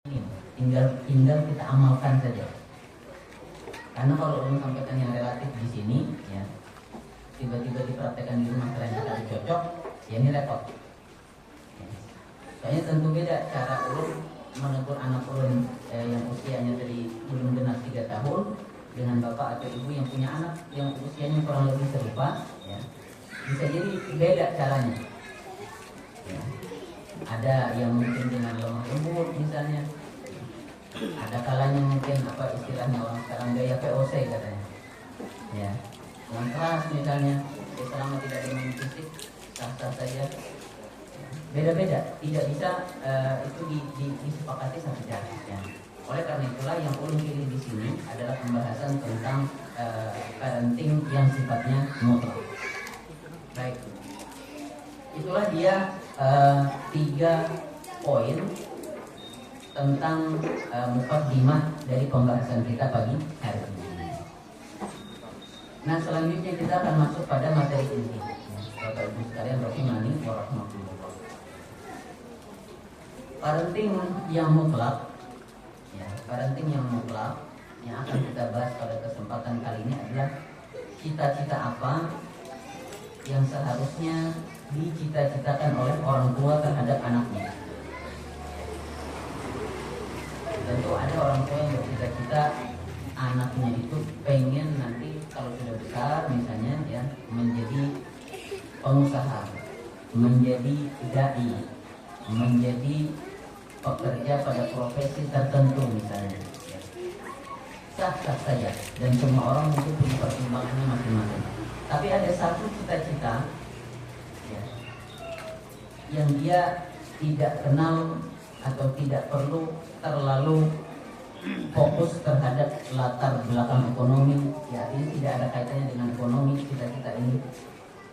tinggal kita amalkan saja. Karena kalau ulun sampaikan yang relatif di sini, ya, tiba-tiba dipraktekkan di rumah kalian tidak cocok, ya ini repot. Soalnya tentu beda cara ulun menegur anak ulun yang usianya tadi belum genap 3 tahun dengan bapak atau ibu yang punya anak yang usianya kurang lebih serupa, ya. Bisa jadi beda caranya. Ya. Ada yang mungkin dengan lemah lembut misalnya, ada kalanya mungkin apa istilahnya orang sekarang gaya VOC katanya, ya, yang keras misalnya, selama tidak bermain fisik sah-sah saja. Beda-beda, tidak bisa itu disepakati satu cara. Ya. Oleh karena itulah yang ulun pilih di sini adalah pembahasan tentang parenting yang sifatnya mutlak. Baik, itulah dia 3 poin tentang mukaddimah dari pembahasan kita pagi hari ini. Nah, selanjutnya kita akan masuk pada materi inti. Bapak Ibu sekalian rahimani wa rahmatullah. Parenting yang mutlak, ya, parenting yang mutlak yang akan kita bahas pada kesempatan kali ini adalah cita-cita apa yang seharusnya dicita-citakan oleh orang tua terhadap anaknya. Tentu ada orang tua yang bercita-cita anaknya itu pengen nanti kalau sudah besar misalnya, ya, menjadi pengusaha, menjadi dai, menjadi pekerja pada profesi tertentu misalnya, ya. Sah-sah saja dan semua orang mungkin punya pertimbangannya masing-masing. Tapi ada satu cita-cita, ya, yang dia tidak kenal atau tidak perlu terlalu fokus terhadap latar belakang ekonomi, ya, ini tidak ada kaitannya dengan ekonomi. Cita-cita ini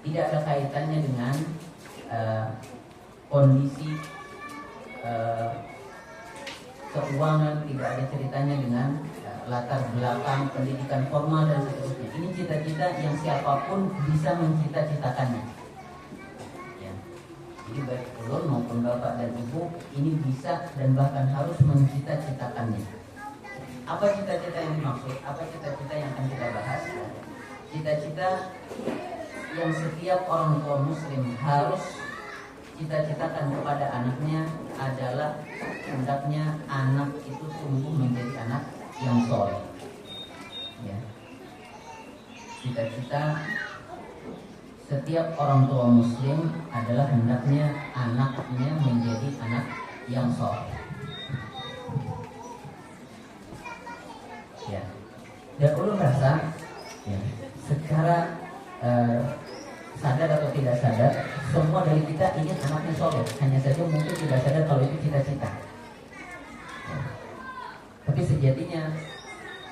tidak ada kaitannya dengan kondisi keuangan, tidak ada ceritanya dengan latar belakang pendidikan formal dan seterusnya. Ini cita-cita yang siapapun bisa mencita-citakannya. Ya. Jadi baik ulun maupun bapak dan ibu ini bisa dan bahkan harus mencita-citakannya. Apa cita-cita yang dimaksud? Apa cita-cita yang akan kita bahas? Cita-cita yang setiap orang tua muslim harus cita-citakan kepada anaknya adalah hendaknya anak itu tumbuh menjadi anak yang soleh. Ya. Cita-cita setiap orang tua muslim adalah hendaknya anaknya menjadi anak yang soleh. Ya. Dan ulun rasa, ya, secara sadar atau tidak sadar, semua dari kita ingin anaknya soleh. Hanya saja mungkin tidak sadar kalau itu cita-cita. Ya. Tapi sejatinya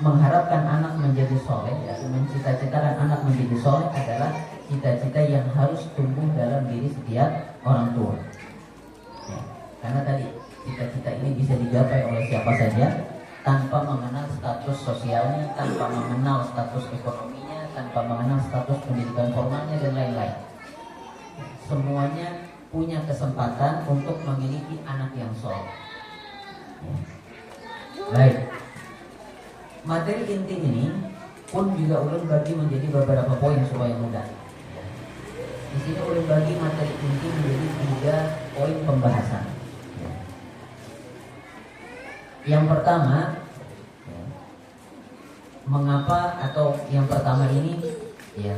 mengharapkan anak menjadi soleh, ya, mencita-citakan anak menjadi soleh adalah cita-cita yang harus tumbuh dalam diri setiap orang tua. Ya. Karena tadi cita-cita ini bisa digapai oleh siapa saja tanpa mengenal status sosialnya, tanpa mengenal status ekonominya, tanpa mengenal status pendidikan formalnya dan lain-lain. Semuanya punya kesempatan untuk memiliki anak yang soleh. Baik, materi inti ini pun juga ulun bagi menjadi beberapa poin supaya mudah. Di sini ulun bagi materi inti menjadi 3 poin pembahasan. Yang pertama, mengapa atau yang pertama ini, ya,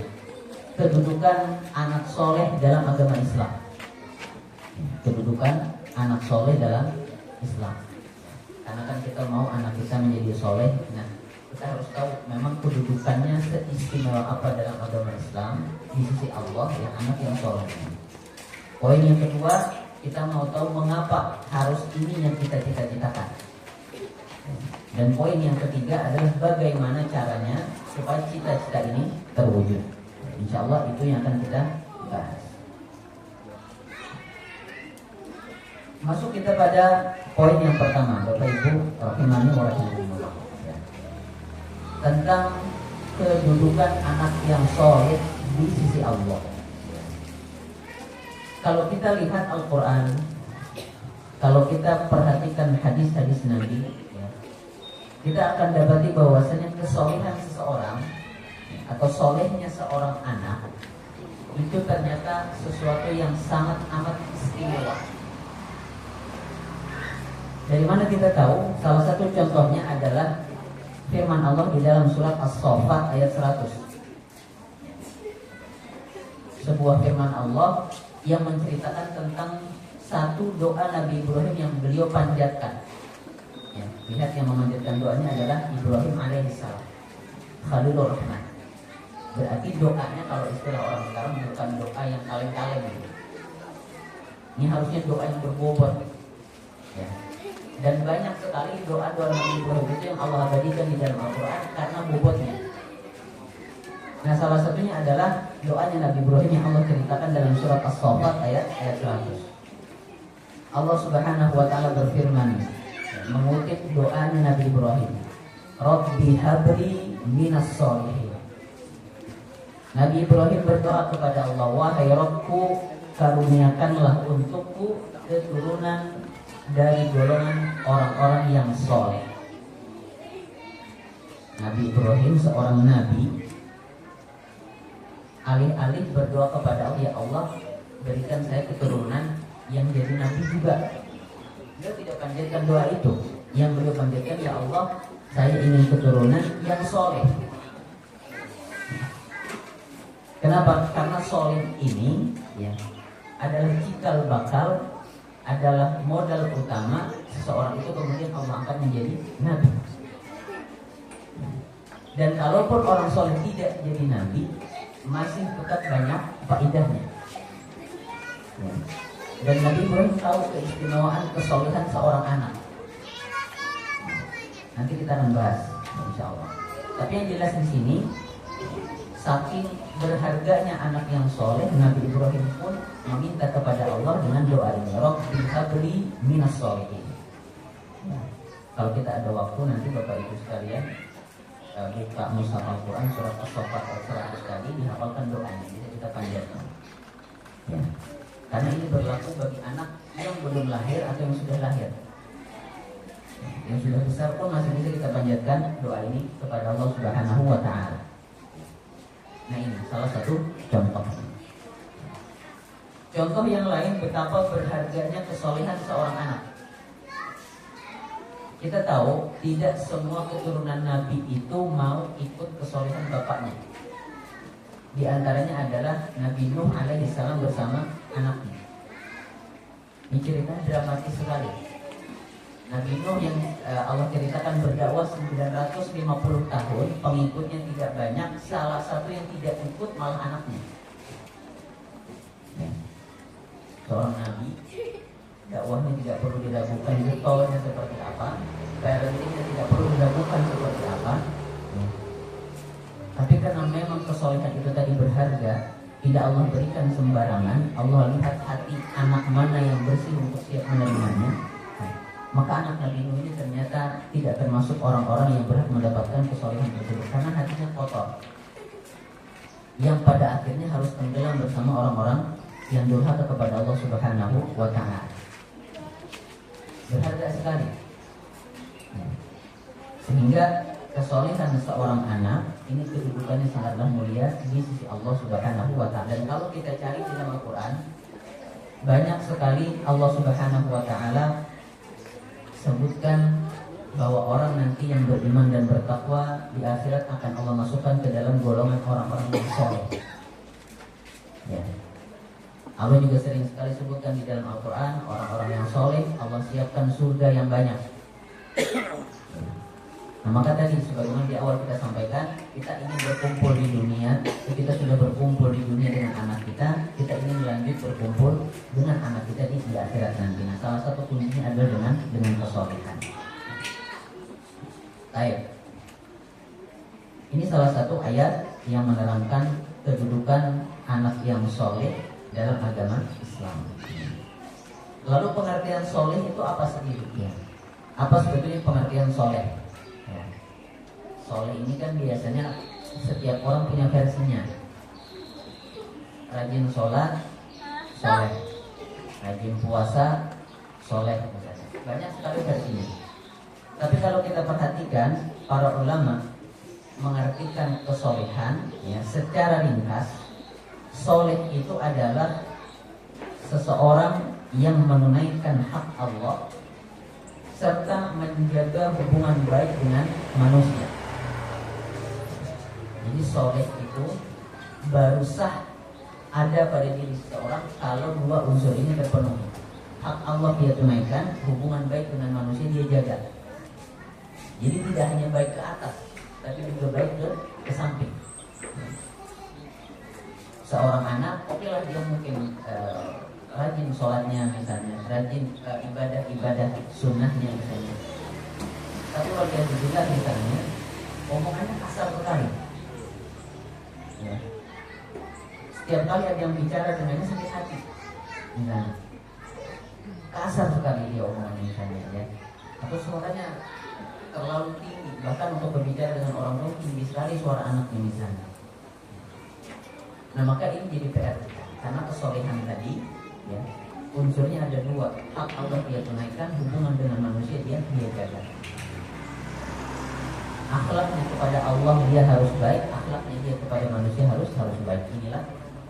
kedudukan anak soleh dalam agama Islam. Kedudukan anak soleh dalam Islam. Karena kan kita mau anak kita menjadi soleh. Nah, kita harus tahu memang kedudukannya seistimewa apa dalam agama Islam di sisi Allah, ya, anak yang soleh. Poin yang kedua, kita mau tahu mengapa harus ini yang kita cita-citakan. Dan poin yang ketiga adalah bagaimana caranya supaya cita-cita ini terwujud. Insya Allah itu yang akan kita bahas. Masuk kita pada poin yang pertama, Bapak Ibu rahimani wa rahimakumullah, ya. Tentang kedudukan anak yang soleh di sisi Allah. Kalau kita lihat Al-Quran, kalau kita perhatikan hadis-hadis Nabi, ya, kita akan dapati bahwasanya kesolehan seseorang atau solehnya seorang anak itu ternyata sesuatu yang sangat amat istimewa. Dari mana kita tahu? Salah satu contohnya adalah firman Allah di dalam surat As-Saffat ayat 100. Sebuah firman Allah yang menceritakan tentang satu doa Nabi Ibrahim yang beliau panjatkan. Ya, lihat yang memanjatkan doanya adalah Ibrahim alaihissalam, Khalilur Rahman. Berarti doanya kalau istilah orang sekarang bukan doa yang kaleng-kaleng. Ini harusnya doa yang berbobot. Ya. Dan banyak sekali doa-doa Nabi Ibrahim itu yang Allah abadikan di dalam Al-Quran karena bobotnya. Nah, salah satunya adalah doanya Nabi Ibrahim yang Allah ceritakan dalam surat As-Saffat ayat 100. Allah Subhanahu wa taala berfirman mengutip doanya Nabi Ibrahim, Rabbi habli minas sholihin. Nabi Ibrahim berdoa kepada Allah, wahai Rabbku, karuniakanlah untukku keturunan dari golongan orang-orang yang soleh. Nabi Ibrahim seorang nabi, alih-alih berdoa kepada Allah, ya Allah berikan saya keturunan yang jadi nabi juga. Beliau tidak panjatkan doa itu. Yang beliau panjatkan, ya Allah saya ingin keturunan yang soleh. Kenapa? Karena soleh ini ya adalah cikal bakal, adalah modal utama seseorang itu kemudian Allah angkat menjadi nabi. Dan kalaupun orang soleh tidak jadi nabi, masih tetap banyak faedahnya. Ya. Dan Nabi Ibrahim tahu keistimewaan kesolehan seorang anak. Nanti kita akan bahas, insya Allah. Tapi yang jelas di sini, saking berharganya anak yang soleh, Nabi Ibrahim pun meminta kepada Allah dengan doa ini, Rabbi habli minas sholihin. Ya. Kalau kita ada waktu nanti Bapak Ibu sekalian buka mushaf Al-Quran surat As-Saffat ayat 100 tadi, dihafalkan doanya, bisa kita panjatkan. Ya. Karena ini berlaku bagi anak yang belum lahir atau yang sudah lahir. Yang sudah besar pun masih bisa kita panjatkan doa ini kepada Allah Subhanahu wa taala. Nah, ini salah satu contoh. Contoh yang lain betapa berharganya kesolehan seorang anak. Kita tahu tidak semua keturunan Nabi itu mau ikut kesolehan bapaknya. Di antaranya adalah Nabi Nuh alaihissalam bersama anaknya. Ini ceritanya dramatis sekali. Nabi Nuh yang Allah ceritakan berdakwah 950 tahun, pengikutnya tidak banyak, salah satu yang tidak ikut malah anaknya. Ya. Seorang Nabi, dakwahnya tidak perlu diragukan, getolnya seperti apa, parentingnya tidak perlu diragukan seperti apa. Ya. Tapi karena memang kesolehan itu tadi berharga, tidak Allah berikan sembarangan. Allah lihat hati anak mana yang bersih untuk siap menerimanya. Maka anak Nabi Nuh ini ternyata tidak termasuk orang-orang yang berhak mendapatkan kesolehan tersebut karena hatinya kotor, yang pada akhirnya harus tenggelam bersama orang-orang yang durhaka kepada Allah Subhanahu wa taala. Berharga sekali. Sehingga kesolehan seorang anak ini kedudukannya sangatlah mulia di sisi Allah Subhanahu wa taala. Dan kalau kita cari di dalam Al-Qur'an, banyak sekali Allah Subhanahu wa taala sebutkan bahwa orang nanti yang beriman dan bertakwa di akhirat akan Allah masukkan ke dalam golongan orang-orang yang soleh. Ya. Allah juga sering sekali sebutkan di dalam Al-Quran, orang-orang yang soleh Allah siapkan surga yang banyak. Nah, maka tadi sebagaimana di awal kita sampaikan, kita ingin berkumpul di dunia. Kita sudah berkumpul di dunia dengan anak kita, kita ingin lanjut berkumpul dengan anak kita di akhirat nanti. Nah, salah satu kuncinya adalah dengan kesolehan. Baik. Ini salah satu ayat yang menerangkan kedudukan anak yang soleh dalam agama Islam. Lalu pengertian soleh itu apa sendiri? Apa sebetulnya pengertian soleh? Soleh ini kan biasanya setiap orang punya versinya. Rajin sholat, soleh. Rajin puasa, soleh misalnya. Banyak sekali versinya. Tapi kalau kita perhatikan, para ulama mengartikan kesolehan ya, secara ringkas, soleh itu adalah seseorang yang menunaikan hak Allah serta menjaga hubungan baik dengan manusia. Jadi soleh itu baru sah ada pada diri seseorang kalau dua unsur ini terpenuhi. Hak Allah dia tunaikan, hubungan baik dengan manusia dia jaga. Jadi tidak hanya baik ke atas, tapi juga baik ke samping. Seorang anak, oke lah dia mungkin rajin sholatnya misalnya, rajin ibadah sunnahnya misalnya. Tapi kalau dia juga misalnya, omongannya kasar sekali. Ya. Setiap kali ada yang bicara dengannya sakit hati, misalnya kasar sekali dia omongannya misalnya, ya. Atau suaranya terlalu tinggi, bahkan untuk berbicara dengan orang tua tinggi sekali suara anaknya misalnya. Nah maka ini jadi PR kita, karena kesolehan tadi ya, unsurnya ada dua. Hak Allah dia tunaikan, hubungan dengan manusia dia jaga. Akhlaknya kepada Allah dia harus baik, akhlaknya dia kepada manusia harus baik. Inilah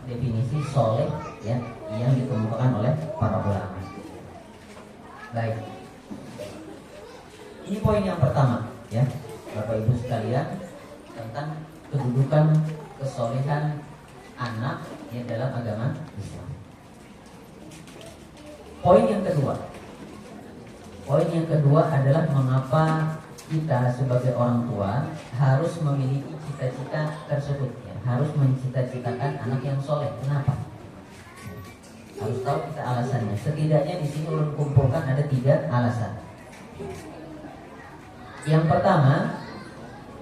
definisi soleh ya, yang dikemukakan oleh para ulama. Baik, ini poin yang pertama ya, Bapak Ibu sekalian, tentang kedudukan kesolehan anak ya dalam agama Islam. Poin yang kedua adalah mengapa kita sebagai orang tua harus memiliki cita-cita tersebut ya, harus mencita-citakan anak yang soleh. Kenapa? Harus tahu kita alasannya. Setidaknya di sini ulun kumpulkan ada 3 alasan.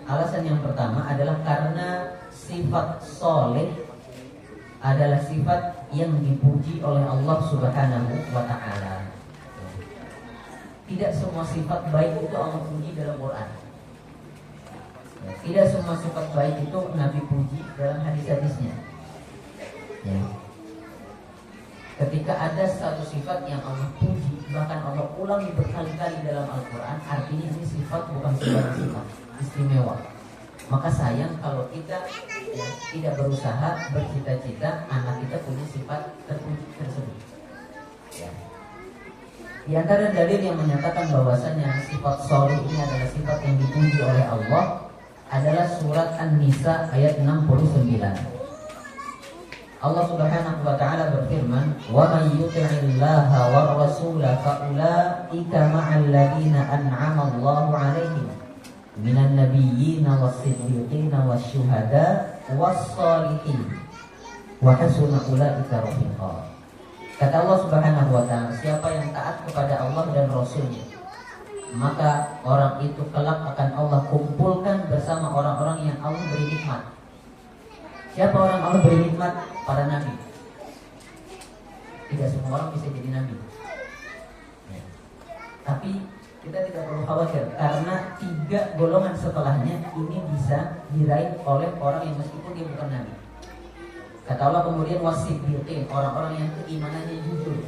Alasan yang pertama adalah karena sifat soleh adalah sifat yang dipuji oleh Allah Subhanahu wa ta'ala. Tidak semua sifat baik itu Allah puji dalam Quran. Tidak semua sifat baik itu Nabi puji dalam hadis-hadisnya. Ya. Ketika ada satu sifat yang Allah puji, bahkan Allah ulangi berkali-kali dalam Al-Quran, artinya ini sifat bukan sebuah sifat istimewa. Maka sayang kalau kita ya, tidak berusaha bercita-cita anak kita punya sifat terpuji tersebut. Ya. Di antara dalil yang menyatakan bahwasanya sifat soleh ini adalah sifat yang dipuji oleh Allah adalah surat An-Nisa ayat 69. Allah Subhanahu wa ta'ala berfirman, "Wa may yuti'illaha war rasula fa ulaika ma'al ladzina an'ama Allahu 'alaihim minan nabiyyina was-siddiqina wasyuhada was-shalihin wa hasuna ulaika rafiqa." Kata Allah Subhanahu wa ta'ala, siapa yang taat kepada Allah dan Rasulnya, maka orang itu kelak akan Allah kumpulkan bersama orang-orang yang Allah beri nikmat. Siapa orang Allah beri nikmat? Para nabi. Tidak semua orang bisa jadi nabi ya. Tapi kita tidak perlu khawatir, karena 3 golongan setelahnya ini bisa diraih oleh orang yang meskipun dia bukan nabi. Kata Allah kemudian wasiddiqin, orang-orang yang keimanannya jujur,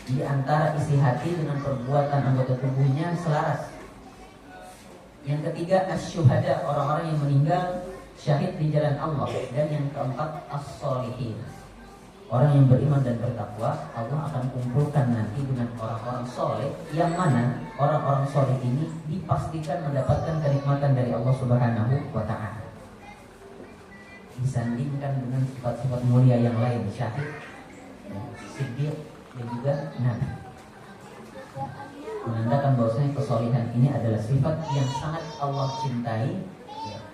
di antara isi hati dengan perbuatan anggota tubuhnya selaras. Yang ketiga asyuhada, orang-orang yang meninggal syahid di jalan Allah. Dan yang keempat as-sholihin, orang yang beriman dan bertakwa. Allah akan kumpulkan nanti dengan orang-orang soleh, yang mana orang-orang soleh ini dipastikan mendapatkan kenikmatan dari Allah Subhanahu wa ta'ala, disandingkan dengan sifat-sifat mulia yang lain, syahid, siddiq, dan juga nabi. Menandakan bahwasanya kesolehan ini adalah sifat yang sangat Allah cintai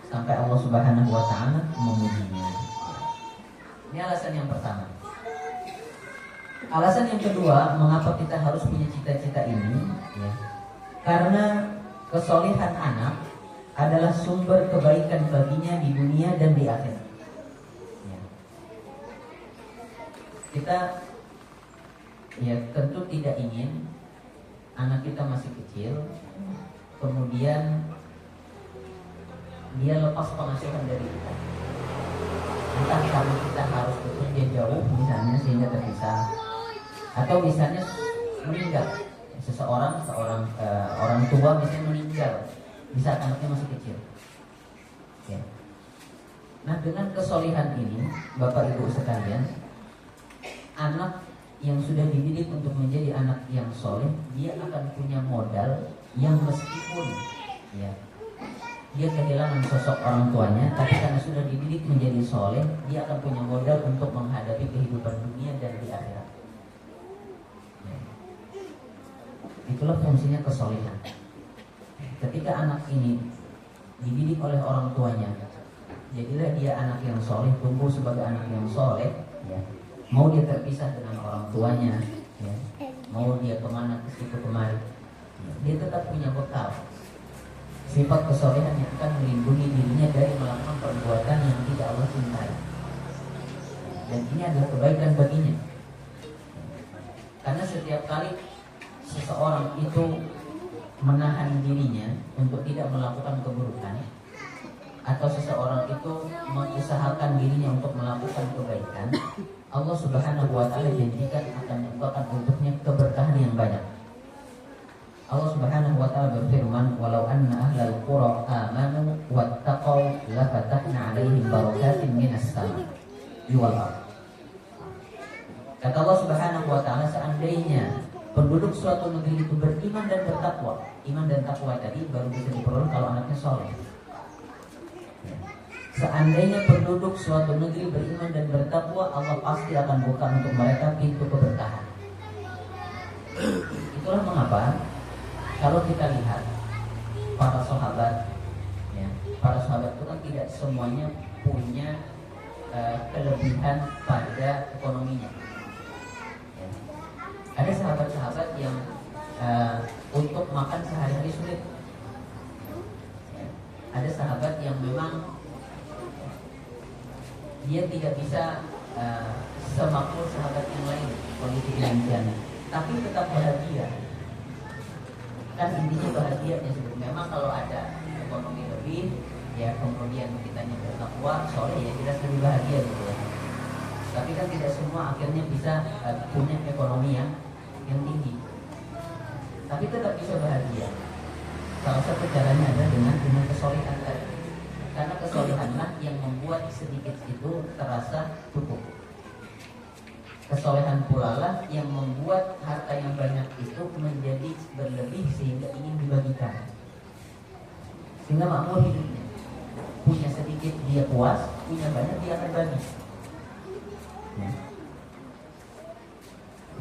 sampai Allah Subhanahu wa ta'ala memujinya. Ini alasan yang pertama. Alasan yang kedua, mengapa kita harus punya cita-cita ini ya, karena kesolehan anak adalah sumber kebaikan baginya di dunia dan di akhirat ya. Kita ya tentu tidak ingin anak kita masih kecil kemudian dia lepas pengasuhan dari kita. Entah karena kita harus bekerja jauh misalnya sehingga terpisah, atau misalnya meninggal. Seorang orang tua misalnya meninggal di saat anaknya masih kecil. Ya. Nah, dengan kesolehan ini, Bapak Ibu sekalian, anak yang sudah dididik untuk menjadi anak yang soleh, dia akan punya modal yang meskipun ya dia kehilangan sosok orang tuanya, tapi karena sudah dididik menjadi soleh, dia akan punya modal untuk menghadapi kehidupan dunia dan di akhirat. Ya. Itulah fungsinya kesolehan. Ketika anak ini dididik oleh orang tuanya, jadilah dia anak yang soleh, tumbuh sebagai anak yang soleh. Ya. Mau dia terpisah dengan orang tuanya, ya. Mau dia kemana ke situ kemari, ya. Dia tetap punya bekal. Sifat kesolehan yang akan melindungi dirinya dari melakukan perbuatan yang tidak Allah cintai. Dan ini adalah kebaikan baginya. Karena setiap kali seseorang itu menahan dirinya untuk tidak melakukan keburukan, atau seseorang itu mengusahakan dirinya untuk melakukan kebaikan, Allah Subhanahu wa Ta'ala janjikan akan membuahkan untuknya keberkahan yang banyak. Allah Subhanahu wa Ta'ala berfirman, "Walau anna ahlal qura amanu wattaqau lafatahna 'alaihim barakatin minas sama'i wal ardh." Kata Allah Subhanahu wa Ta'ala, seandainya penduduk suatu negeri itu beriman dan bertakwa. Iman dan takwa tadi baru bisa diperoleh kalau anaknya soleh. Seandainya penduduk suatu negeri beriman dan bertakwa, Allah pasti akan buka untuk mereka pintu keberkahan. Itulah mengapa kalau kita lihat para sahabat, ya, para sahabat itu kan tidak semuanya punya kelebihan pada ekonominya. Ya. Ada sahabat-sahabat yang untuk makan sehari-hari sulit. Ya. Ada sahabat yang memang dia tidak bisa semakmur sahabat yang lain kondisi finansialnya, tapi tetap bahagia. Kan intinya bahagianya sebetulnya. Memang kalau ada ekonomi lebih, ya kemudian kita bertakwa, soleh, ya jelas lebih bahagia gitu ya. Tapi kan tidak semua akhirnya bisa punya ekonomi yang tinggi, tapi tetap bisa bahagia. Salah satu caranya adalah dengan kesolehan tadi. Karena kesolehanlah yang membuat sedikit itu terasa cukup. Kesolehan pula lah yang membuat harta yang banyak itu menjadi berlebih sehingga ingin dibagikan. Sehingga makmur hidupnya. Punya sedikit dia puas, punya banyak dia akan bagi. Ya.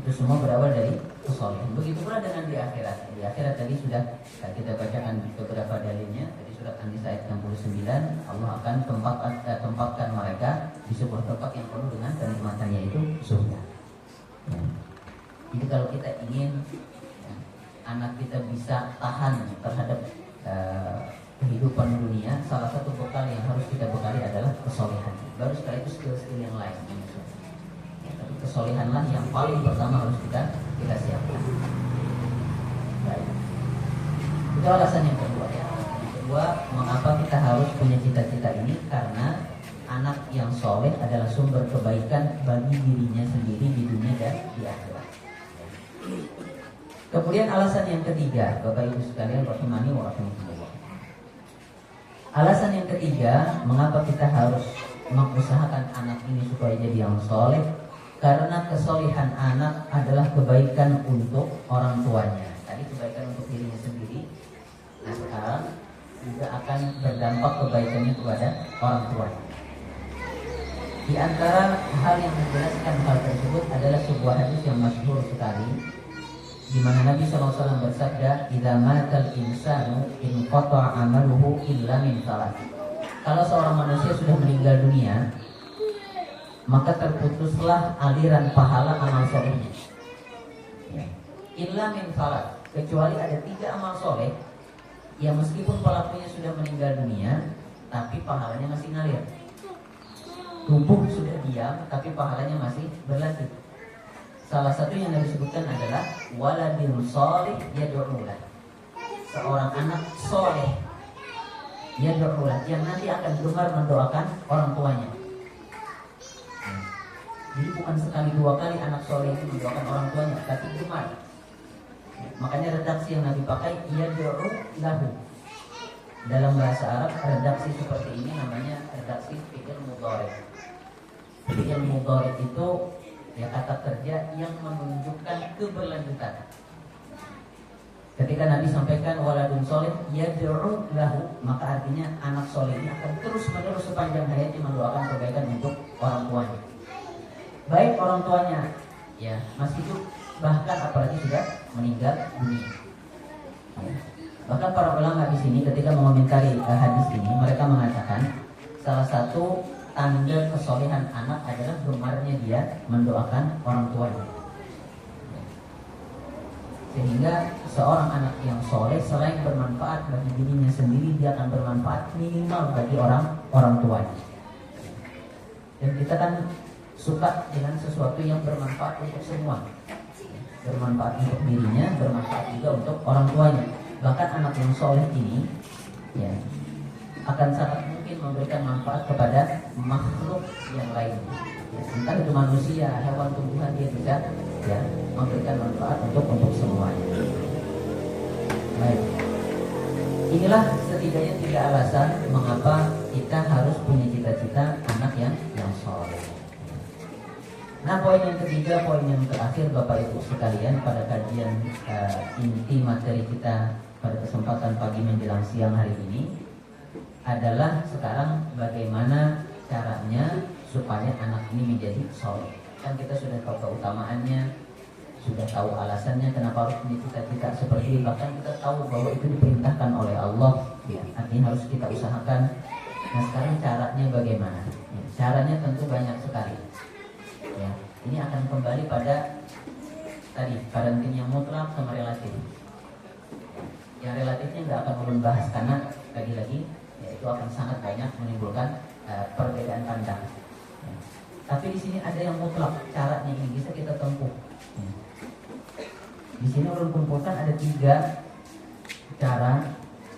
Itu semua berawal dari kesolehan. Begitu pula dengan di akhirat. Di akhirat tadi sudah kita bacakan beberapa dalilnya. Surat An-Nisa ayat 69, Allah akan tempatkan mereka di sebuah tempat yang penuh dengan kenikmatannya, itu surga. Ya. Jadi kalau kita ingin anak kita bisa tahan terhadap kehidupan dunia, salah satu bekal yang harus kita bekali adalah kesolehan. Baru setelah itu skill-skill yang lain. Ya, tapi kesolehanlah yang paling pertama harus kita siapkan. Baik. Itu alasan yang kedua ya. Mengapa kita harus punya cita-cita ini? Karena anak yang soleh adalah sumber kebaikan bagi dirinya sendiri di dunia dan di akhirat. Kemudian alasan yang ketiga, Bapak Ibu sekalian rahimani wa rahimakumullah. Alasan yang ketiga, mengapa kita harus mengusahakan anak ini supaya jadi yang soleh? Karena kesolehan anak adalah kebaikan untuk orang tuanya. Tadi kebaikan untuk dirinya sendiri. Nah sekarang juga akan berdampak kebaikannya kepada orang tuanya. Di antara hal yang menjelaskan hal tersebut adalah sebuah hadis yang masyhur sekali, di mana Nabi SAW bersabda, "Idza matal insanu inqata'a 'amaluhu illa min thalath." Kalau seorang manusia sudah meninggal dunia, maka terputuslah aliran pahala amal solehnya. Illa min thalath, kecuali ada 3 amal soleh yang meskipun pelakunya sudah meninggal dunia, tapi pahalanya masih ngalir. Tubuh sudah diam, tapi pahalanya masih berlanjut. Salah satu yang disebutkan adalah waladun sholih yad'u lah. Seorang anak soleh yad'u lah, yang nanti akan gemar mendoakan orang tuanya. Jadi bukan sekali 2 kali anak soleh itu mendoakan orang tuanya, tapi gemar. Makanya redaksi yang Nabi pakai yad'u lahu. Dalam bahasa Arab redaksi seperti ini namanya redaksi fi'il mudhari'. Fi'il mudhari' itu ya kata kerja yang menunjukkan keberlanjutan. Ketika Nabi sampaikan waladun soleh yad'u lahu, maka artinya anak soleh ini akan terus menerus sepanjang hayatnya mendoakan kebaikan untuk orang tuanya. Baik orang tuanya ya masih hidup, bahkan apalagi sudah meninggal dunia. Ya. Bahkan para ulama di sini ketika mengomentari hadis ini, mereka mengatakan salah satu tanda kesolehan anak adalah gemarnya dia mendoakan orang tuanya. Sehingga seorang anak yang soleh selain bermanfaat bagi dirinya sendiri, dia akan bermanfaat minimal bagi orang tuanya. Dan kita kan suka dengan sesuatu yang bermanfaat untuk semua, bermanfaat untuk dirinya, bermanfaat juga untuk orang tuanya. Bahkan anak yang soleh ini ya, akan sangat mungkin memberikan manfaat kepada makhluk yang lain. Ya, entah itu manusia, hewan, tumbuhan, dia bisa ya memberikan manfaat untuk semuanya. Baik. Inilah setidaknya 3 alasan mengapa kita harus punya cita-cita anak yang soleh. Nah, poin yang ketiga, poin yang terakhir Bapak Ibu sekalian pada kajian inti materi kita pada kesempatan pagi menjelang siang hari ini adalah sekarang bagaimana caranya supaya anak ini menjadi soleh. Kan kita sudah tahu keutamaannya, sudah tahu alasannya kenapa harus punya cita-cita seperti ini. Bahkan kita tahu bahwa itu diperintahkan oleh Allah ya, artinya harus kita usahakan. Nah, sekarang caranya bagaimana? Ya, caranya tentu banyak sekali ya. Ini akan kembali pada tadi parenting yang mutlak sama relatif. Yang relatifnya nggak akan ulun bahas karena lagi-lagi ya, itu akan sangat banyak menimbulkan perbedaan pandang. Ya. Tapi di sini ada yang mutlak, caranya ini bisa kita tempuh. Ya. Di sini ulun kumpulkan ada 3 cara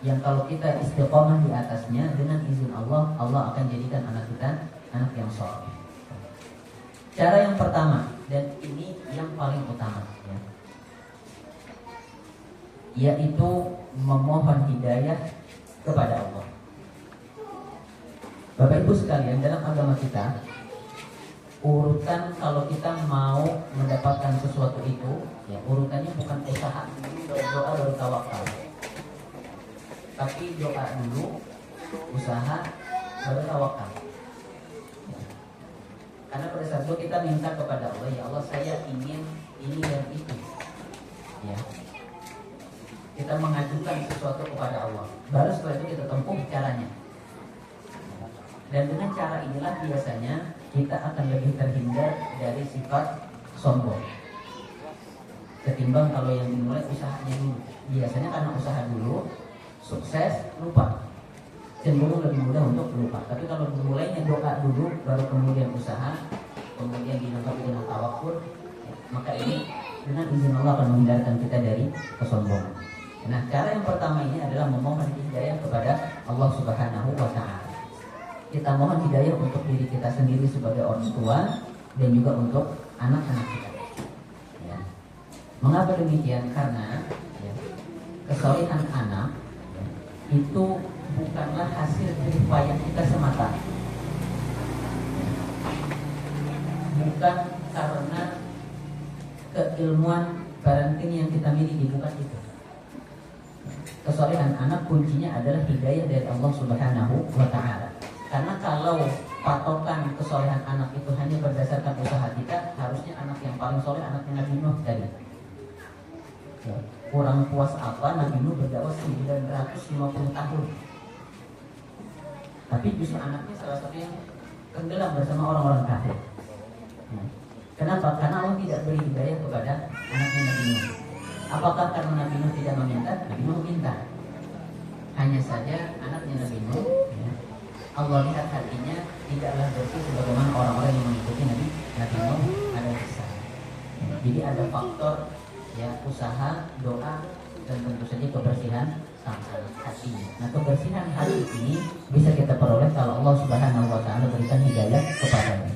yang kalau kita istiqomah di atasnya dengan izin Allah, Allah akan jadikan anak kita anak yang soleh. Cara yang pertama, dan ini yang paling utama ya, yaitu memohon hidayah kepada Allah. Bapak Ibu sekalian, dalam agama kita urutan kalau kita mau mendapatkan sesuatu itu ya, urutannya bukan usaha dulu baru doa baru tawakal, tapi doa dulu, usaha baru tawakal. Karena pada saat itu kita minta kepada Allah, ya Allah saya ingin ini dan itu ya. Kita mengajukan sesuatu kepada Allah, baru setelah itu kita tempuh caranya. Dan dengan cara inilah biasanya kita akan lebih terhindar dari sifat sombong ketimbang kalau yang dimulai usahanya dulu. Biasanya karena usaha dulu, sukses, lupa, cenderung lebih mudah untuk lupa. Tapi kalau dimulainya doa dulu, baru kemudian usaha, kemudian dilengkapi dengan tawakul, maka ini dengan izin Allah akan menghindarkan kita dari kesombongan. Nah, cara yang pertama ini adalah memohon hidayah kepada Allah Subhanahu wa Ta'ala. Kita mohon hidayah untuk diri kita sendiri sebagai orang tua dan juga untuk anak-anak kita. Ya. Mengapa demikian? Karena ya, kesolehan anak ya, itu bukanlah hasil dari payah kita semata, bukan karena keilmuan parenting yang kita miliki, bukan itu. Kesolehan anak kuncinya adalah hidayah dari Allah Subhanahu wa Ta'ala. Karena kalau patokan kesolehan anak itu hanya berdasarkan usaha kita, harusnya anak yang paling soleh anaknya Nabi Nuh tadi. Ya, kurang puas apa Nabi Nuh berdakwah 950 tahun. Tapi justru anaknya salah satu yang tenggelam bersama orang-orang kafir. Ya. Kenapa? Karena Allah tidak beri hidayah kepada anaknya Nabi Nuh. Apakah karena Nabi Nuh tidak meminta? Nabi Nuh minta. Hanya saja anaknya Nabi Nuh ya, Allah lihat hatinya tidaklah bersih sebagaimana orang-orang yang mengikuti Nabi Nuh ada besar. Jadi ada faktor ya usaha, doa, dan tentu saja kebersihan hatinya. Nah, kebersihan hati ini bisa kita peroleh kalau Allah Subhanahu wa Ta'ala berikan hidayah kepadanya.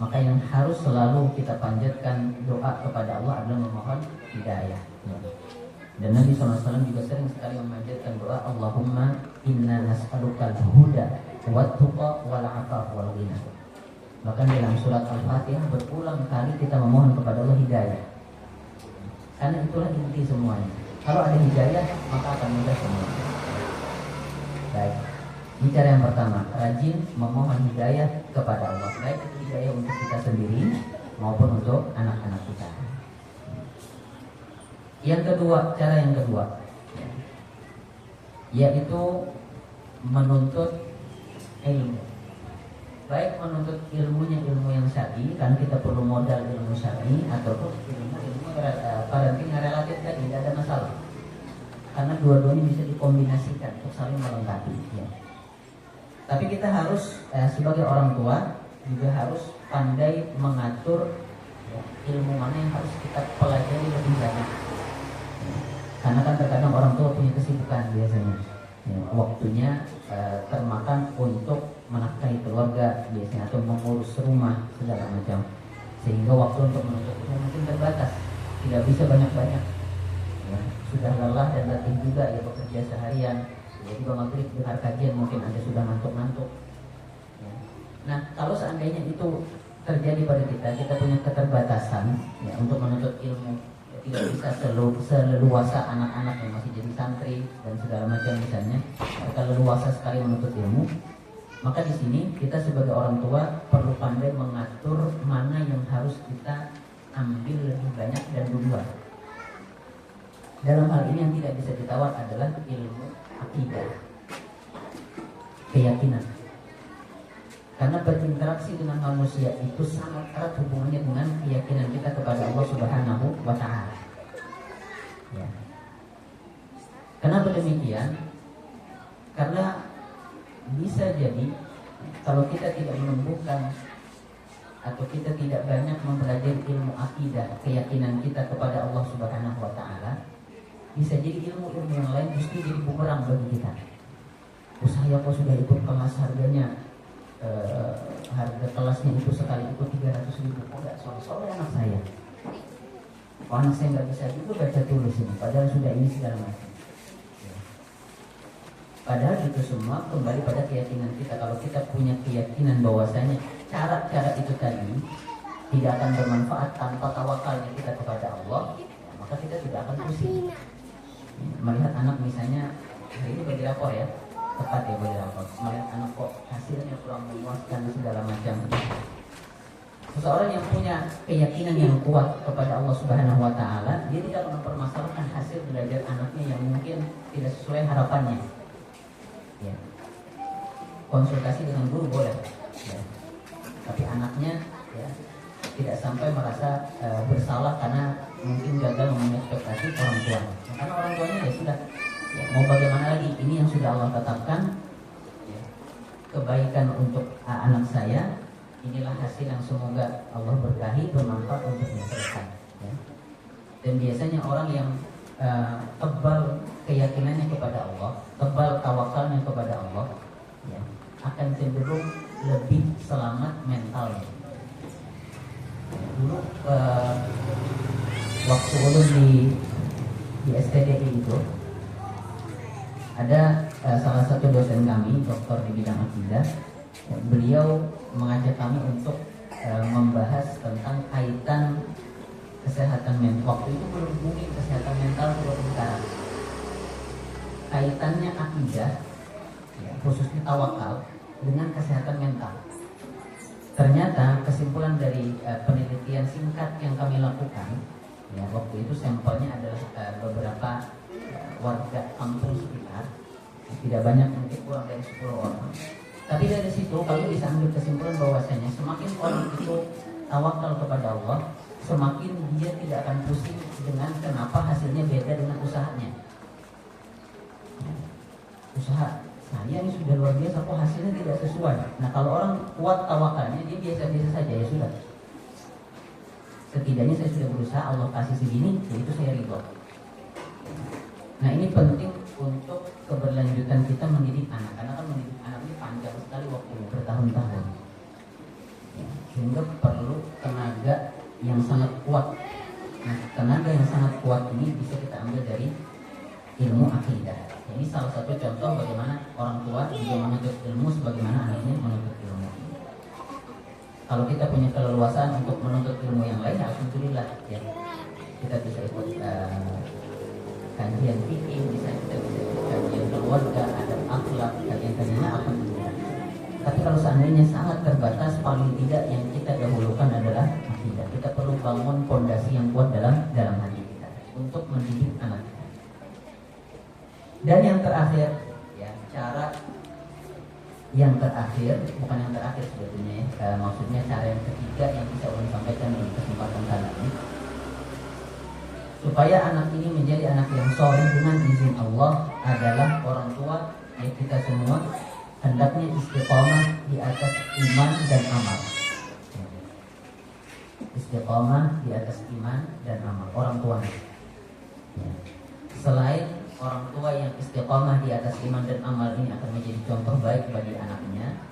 Maka maka yang harus selalu kita panjatkan doa kepada Allah adalah memohon hidayah. Dan Nabi SAW juga sering sekali memanjatkan doa, Allahumma inna nas'alukal huda wat tuqa wal afaf wal ghina. Bahkan dalam surat Al-Fatihah berulang kali kita memohon kepada Allah hidayah. Karena itulah inti semuanya. Kalau ada hidayah maka akan mudah semua. Baik. Ini cara yang pertama, rajin memohon hidayah kepada Allah. Baik itu hidayah untuk kita sendiri maupun untuk anak-anak kita. Yang kedua, cara yang kedua, yaitu menuntut ilmu. Baik menuntut ilmunya ilmu yang syar'i, kan kita perlu modal ilmu syar'i, ataupun ilmu parenting yang relatif tadi, tidak ada masalah. Karena dua-duanya bisa dikombinasikan untuk saling melengkapi. Ya. Tapi kita harus sebagai orang tua juga harus pandai mengatur ilmu mana yang harus kita pelajari lebih banyak. Karena kan terkadang orang tua punya kesibukan biasanya, ya, waktunya termakan untuk menafkahi keluarga biasanya atau mengurus rumah segala macam, sehingga waktu untuk menuntut ilmu mungkin terbatas, tidak bisa banyak-banyak. Ya, sudah lelah dan letih juga ya bekerja seharian. Jadi maghrib dengar kajian mungkin Anda sudah ngantuk-ngantuk. Ya. Nah, kalau seandainya itu terjadi pada kita punya keterbatasan ya, untuk menuntut ilmu. Tidak bisa seleluasa anak-anak yang masih jadi santri dan segala macam misalnya, mereka leluasa sekali menuntut ilmu. Maka di sini kita sebagai orang tua perlu pandai mengatur mana yang harus kita ambil lebih banyak dan duluan. Dalam hal ini yang tidak bisa ditawar adalah ilmu akidah, keyakinan. Karena berinteraksi dengan manusia itu sangat erat hubungannya dengan keyakinan kita kepada Allah Subhanahu wa Ta'ala. Ya. Kenapa demikian? Karena bisa jadi kalau kita tidak menumbuhkan atau kita tidak banyak mempelajari ilmu akidah, keyakinan kita kepada Allah Subhanahu wa Ta'ala, bisa jadi ilmu-ilmu yang lain justru jadi bumerang bagi kita. Saya kok sudah ikut kelas harganya, harga kelasnya itu sekali ikut 300.000, kok gak sore-sore anak saya. Kok anak saya gak bisa juga baca tulis ini, padahal sudah ini segala macam. Padahal itu semua kembali pada keyakinan kita. Kalau kita punya keyakinan bahwasanya cara-cara itu tadi tidak akan bermanfaat tanpa tawakalnya kita kepada Allah, maka kita tidak akan pusing. Melihat anak misalnya, ini bagi rapor ya, tepat ya bagi rapor. Melihat anak kok hasilnya kurang memuaskan segala macam. Seseorang yang punya keyakinan yang kuat kepada Allah Subhanahu wa Ta'ala, dia tidak mempermasalahkan hasil belajar anaknya yang mungkin tidak sesuai harapannya. Ya. Konsultasi dengan guru boleh, ya. Tapi anaknya ya, tidak sampai merasa bersalah karena mungkin gagal memenuhi ekspektasi orang tua. Karena orang tuanya ya sudah, ya, mau bagaimana lagi, ini yang sudah Allah tetapkan, ya, kebaikan untuk anak saya, inilah hasil yang semoga Allah berkahi, bermanfaat untuk mereka. Ya. Dan biasanya orang yang tebal keyakinannya kepada Allah, tebal tawakalnya kepada Allah, ya, akan cenderung lebih selamat mentalnya. Dulu waktu ulun di STDI itu ada salah satu dosen kami, dokter di bidang akidah. Beliau mengajak kami untuk membahas tentang kaitan kesehatan mental. Waktu itu belum mungkin kesehatan mental belum sekarang. Kaitannya akidah, ya, khususnya tawakal dengan kesehatan mental. Ternyata kesimpulan dari penelitian singkat yang kami lakukan, ya, waktu itu sampelnya adalah beberapa warga kampung sekitar, tidak banyak, mungkin kurang dari 10 orang. Tapi dari situ kami bisa ambil kesimpulan bahwasanya semakin orang itu tawakal kepada Allah, semakin dia tidak akan pusing dengan kenapa hasilnya beda dengan usahanya. Usaha saya ini sudah luar biasa, kok hasilnya tidak sesuai. Nah, kalau orang kuat tawakalnya, dia biasa-biasa saja, ya sudah. Setidaknya saya sudah berusaha, Allah kasih segini, jadi itu saya ridho. Nah, ini penting untuk keberlanjutan kita mendidik anak, karena kan mendidik anak ini panjang sekali waktunya, bertahun-tahun. Ya. sehingga perlu tenaga yang sangat kuat. Nah, tenaga yang sangat kuat ini bisa kita ambil dari ilmu akidah. Ini salah satu contoh bagaimana orang tua juga menuntut ilmu sebagaimana anaknya menuntut ilmu. Kalau kita punya keleluasaan untuk menuntut ilmu yang lain, alhamdulillah ya. Kita bisa ikut kajian fikih, kita bisa ikut kajian keluarga, adab akhlak, kajian-kajiannya alhamdulillah. Tapi kalau seandainya sangat terbatas, paling tidak yang kita dahulukan adalah akidah. Kita perlu bangun fondasi yang kuat dalam hati kita untuk mendidik anak kita. Dan yang terakhir, ya, cara yang terakhir, bukan yang terakhir sebetulnya ya, maksudnya cara yang ketiga yang bisa ulun sampaikan di kesempatan kali ini, supaya anak ini menjadi anak yang soleh dengan izin Allah adalah orang tua, ya kita semua hendaknya istiqomah di atas iman dan amal. Istiqomah di atas iman dan amal orang tua. Ya. Selain orang tua yang istiqomah di atas iman dan amal ini akan menjadi contoh baik bagi anaknya,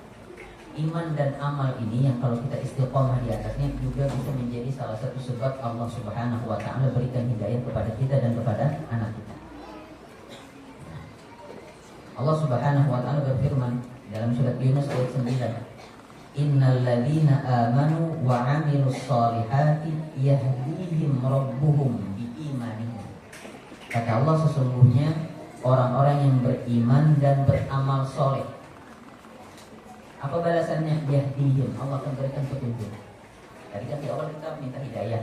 iman dan amal ini yang kalau kita istiqomah di atasnya juga bisa menjadi salah satu sebab Allah Subhanahu wa ta'ala berikan hidayah kepada kita dan kepada anak kita. Allah Subhanahu wa ta'ala berfirman dalam surat Yunus ayat 9, Innal ladzina amanu wa 'amilus shalihati yahdihim rabbuhum biimanihim. Kata Allah, sesungguhnya orang-orang yang beriman dan beramal soleh, apa balasannya? Yahdihim, Allah akan berikan petunjuk. Tadi kan di awal kita minta hidayah.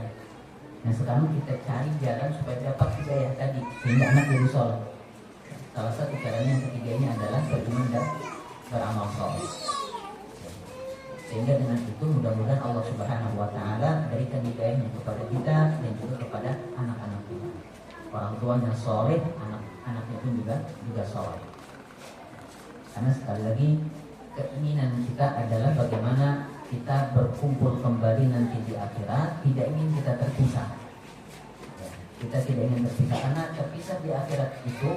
Nah sekarang kita cari jalan supaya dapat hidayah tadi sehingga anak jadi soleh. Salah satu caranya yang ketiga ini adalah beriman dan beramal soleh. Sehingga dengan itu mudah-mudahan Allah Subhanahu wa ta'ala berikan hidayahnya kepada kita dan juga kepada anak-anak kita. Orang tuanya soleh, anak-anaknya pun juga soleh. Karena sekali lagi keinginan kita adalah bagaimana kita berkumpul kembali nanti di akhirat. Tidak ingin kita terpisah. Ya, kita tidak ingin terpisah karena terpisah di akhirat itu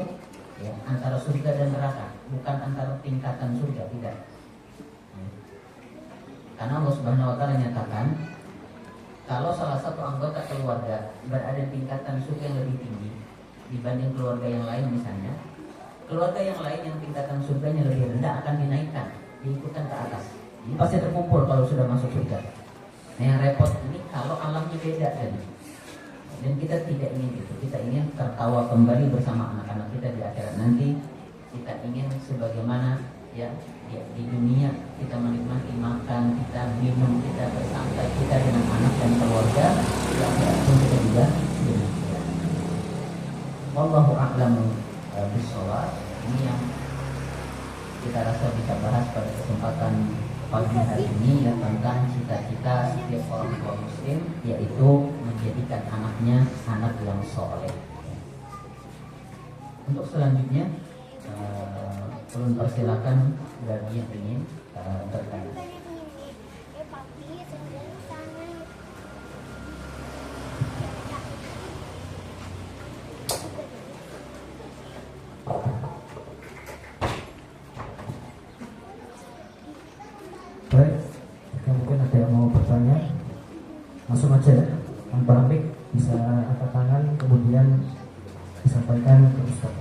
ya, antara surga dan neraka, bukan antara tingkatan surga, tidak. Ya. Karena Allah Subhanahu wa ta'ala nyatakan kalau salah satu anggota keluarga berada di tingkatan surga yang lebih tinggi dibanding keluarga yang lain misalnya, keluarga yang lain yang tingkatan surganya lebih rendah akan dinaikkan, diikutkan ke atas. Ini pasti terkumpul kalau sudah masuk surga. Nah yang repot ini kalau alamnya beda tadi. Dan kita tidak ingin itu. Kita ingin tertawa kembali bersama anak-anak kita di akhirat nanti. Kita ingin sebagaimana ya di dunia kita menikmati makan, kita minum, kita bersantai, kita dengan anak dan keluarga. Di akhirat pun kita juga demikian. Wallahu a'lamu bishawab. Ini yang kita rasa bisa bahas pada kesempatan pagi hari ini ya, tentang cita-cita setiap orang tua muslim, yaitu menjadikan anaknya anak yang soleh. Untuk selanjutnya ulun persilakan bagi yang ingin bertanya. Baik, jika mungkin ada yang mau bertanya, langsung aja ya. Tanpa mic bisa angkat tangan kemudian disampaikan ke Ustaz.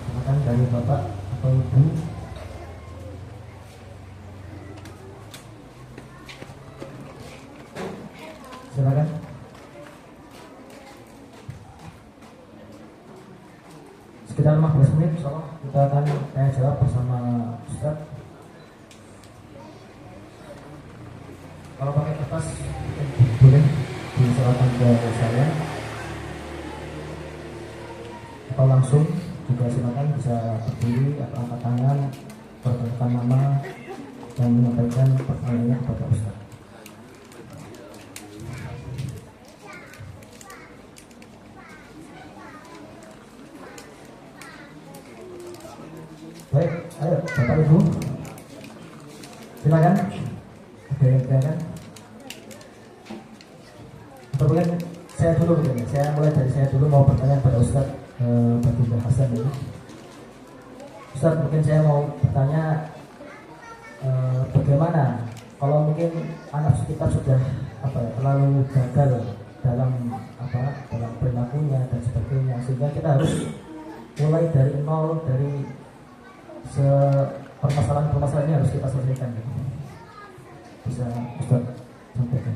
Silakan dari Bapak atau Ibu. Silakan. Sekitar 15 menit, insyaallah kita akan tanya jawab bersama Ustaz. Kalau pakai kertas boleh diserahkan ke saya atau langsung juga silakan bisa berdiri atau angkat tangan, perkenalkan nama dan menyampaikan pertanyaannya kepada Ustaz. Baik, ayo Bapak Ibu, silakan. Ada yang bertanya? Mungkin saya dulu begini, saya mulai dari saya dulu mau bertanya pada Ustaz Baginda Hasan ini. Ustaz, mungkin saya mau bertanya bagaimana kalau mungkin anak kita sudah terlalu gagal dalam dalam perilakunya dan sebagainya, sehingga kita harus mulai dari nol, dari permasalahan ini harus kita selesaikan. Bisa Ustaz sampaikan.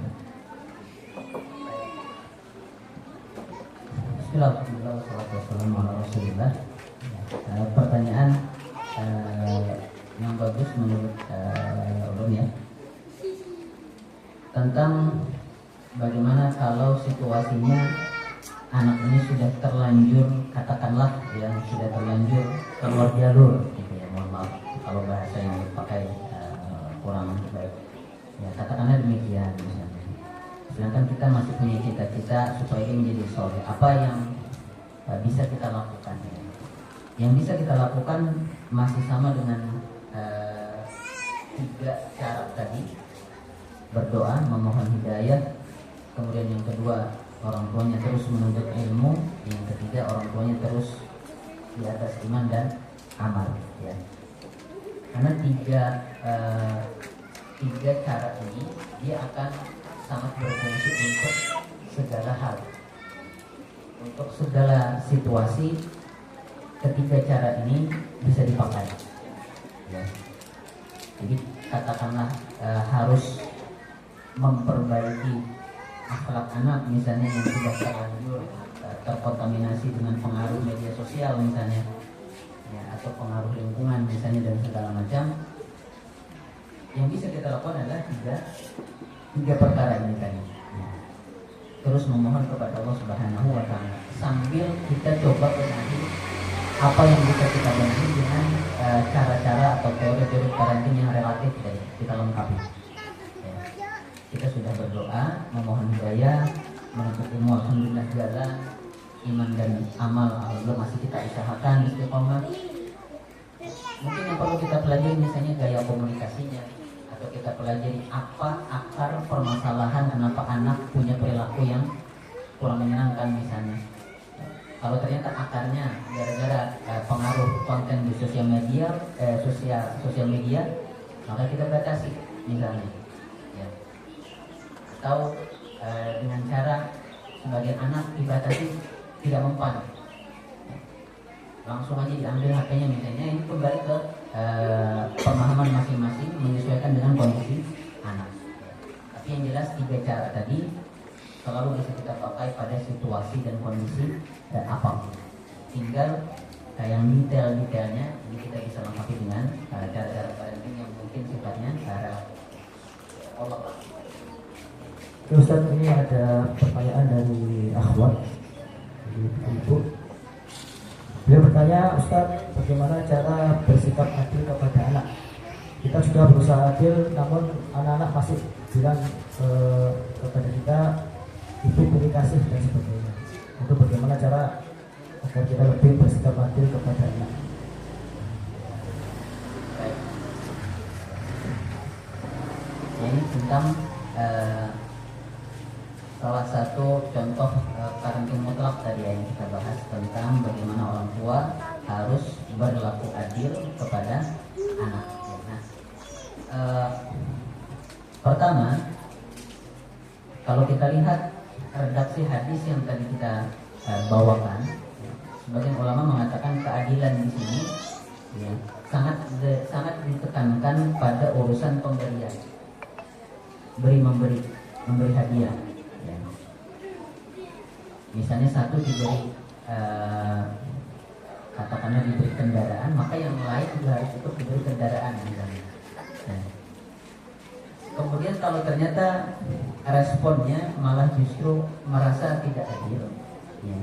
Bismillahirrahmanirrahim. Wassalatu wassalamu ala Rasulillah. Pertanyaan yang bagus menurut ulun ya, tentang bagaimana kalau situasinya anak ini sudah terlanjur, katakanlah yang sudah terlanjur keluar jalur gitu ya, mohon maaf kalau bahasa yang dipakai kurang baik ya, katakanlah demikian misalnya. Sedangkan kita masih punya cita-cita supaya dia menjadi soleh. Apa yang bisa kita lakukan ya? Yang bisa kita lakukan masih sama dengan 3 cara tadi: berdoa, memohon hidayah, kemudian yang kedua orang tuanya terus menuntut ilmu, yang ketiga orang tuanya terus di atas iman dan amal ya. Karena tiga cara ini dia akan sangat berfungsi untuk segala hal, untuk segala situasi. Ketiga cara ini bisa dipakai ya. Jadi katakanlah harus memperbaiki akhlak anak misalnya yang sudah terlanjur terkontaminasi dengan pengaruh media sosial misalnya ya, atau pengaruh lingkungan misalnya dan segala macam. Yang bisa kita lakukan adalah tiga perkara ini tadi ya. Terus memohon kepada Allah Subhanahu wa Ta'ala sambil kita coba benahi apa yang bisa kita benahi dengan cara-cara atau teori-teori parenting yang relatif tadi kita lengkapi ya. Kita sudah berdoa, memohon hidayah, menuntut ilmu, alhamdulillah jalan, iman dan amal alhamdulillah masih kita usahakan istiqomah. Mungkin yang perlu kita pelajari misalnya gaya komunikasinya, atau kita pelajari apa akar permasalahan kenapa anak punya perilaku yang kurang menyenangkan misalnya. Kalau ternyata akarnya gara-gara pengaruh konten di sosial media, sosial media, maka kita batasi misalnya. Ya. Atau dengan cara sebagian anak dibatasi tidak mempan, langsung aja diambil HP-nya misalnya. Ini kembali ke pemahaman masing-masing menyesuaikan dengan kondisi anak. Tapi yang jelas 3 cara tadi selalu bisa kita pakai pada situasi dan kondisi apapun. Tinggal yang detail-detailnya ini kita bisa lengkapi dengan cara-cara parenting yang mungkin sifatnya cara Allah. Ustaz, ini ada pertanyaan dari akhwat ibu. Beliau bertanya, Ustaz, bagaimana cara bersikap adil kepada anak? Kita sudah berusaha adil, namun anak-anak masih bilang kepada kita, ibu beri kasih dan sebagainya. Itu bagaimana cara agar kita lebih bersikap adil kepada anak? Baik. Ini tentang salah satu contoh parenting mutlak tadi yang kita bahas tentang bagaimana orang tua harus berlaku adil kepada anak. Nah, pertama, kalau kita lihat redaksi hadis yang tadi kita bawakan, sebagian ulama mengatakan keadilan di sini ya, sangat ditekankan pada urusan pemberian, memberi hadiah. Ya. Misalnya satu diberi katakanlah diberi kendaraan, maka yang lain juga harus ikut diberi kendaraan misalnya. Nah, kemudian kalau ternyata responnya malah justru merasa tidak adil, ya,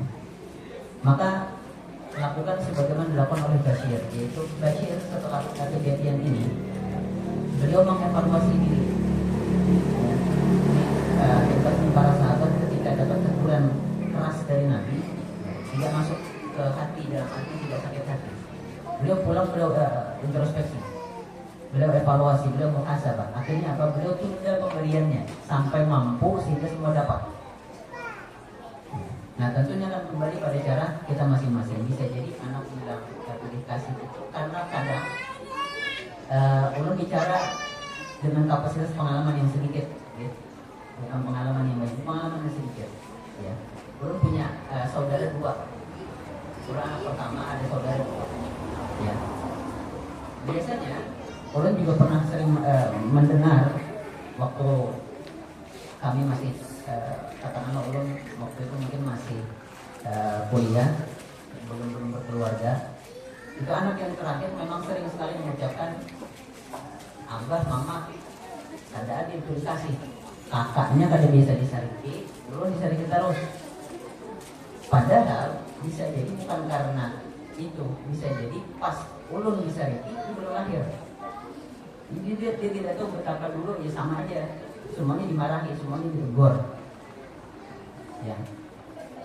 maka lakukan sebagaimana dilakukan oleh Bashir, yaitu Bashir setelah kejadian ini beliau mengevaluasi diri. Hebat para sahabat ketika dapat teguran keras dari Nabi, tidak masuk ke hati, dalam hati tidak sakit hati. Beliau pulang, beliau introspeksi, beliau evaluasi, beliau muhasabah. Akhirnya apa? Beliau tunda pemberiannya sampai mampu sehingga semua dapat. Nah, tentunya akan kembali pada cara kita masing-masing. Bisa jadi anak bilang pilih kasih itu karena kadang ulun bicara dengan kapasitas pengalaman yang sedikit, ya. Bukan pengalaman yang banyak, pengalaman yang sedikit. Ya. Ulun punya saudara dua. Ulun anak pertama, ada saudara dua. Ya. Biasanya ulun juga pernah sering mendengar waktu kami masih katakanlah ulun waktu itu mungkin masih kuliah, belum berkeluarga. Itu anak yang terakhir memang sering sekali mengucapkan abah, mama, ada adik itu dikasih. Kakaknya kada bisa disariki, ulun disariki terus. Padahal bisa jadi bukan karena itu, bisa jadi pas ulun disariki itu belum lahir. Jadi dia tidak tahu betapa dulu ya sama aja, semuanya dimarahi, semuanya ditegur. Ya.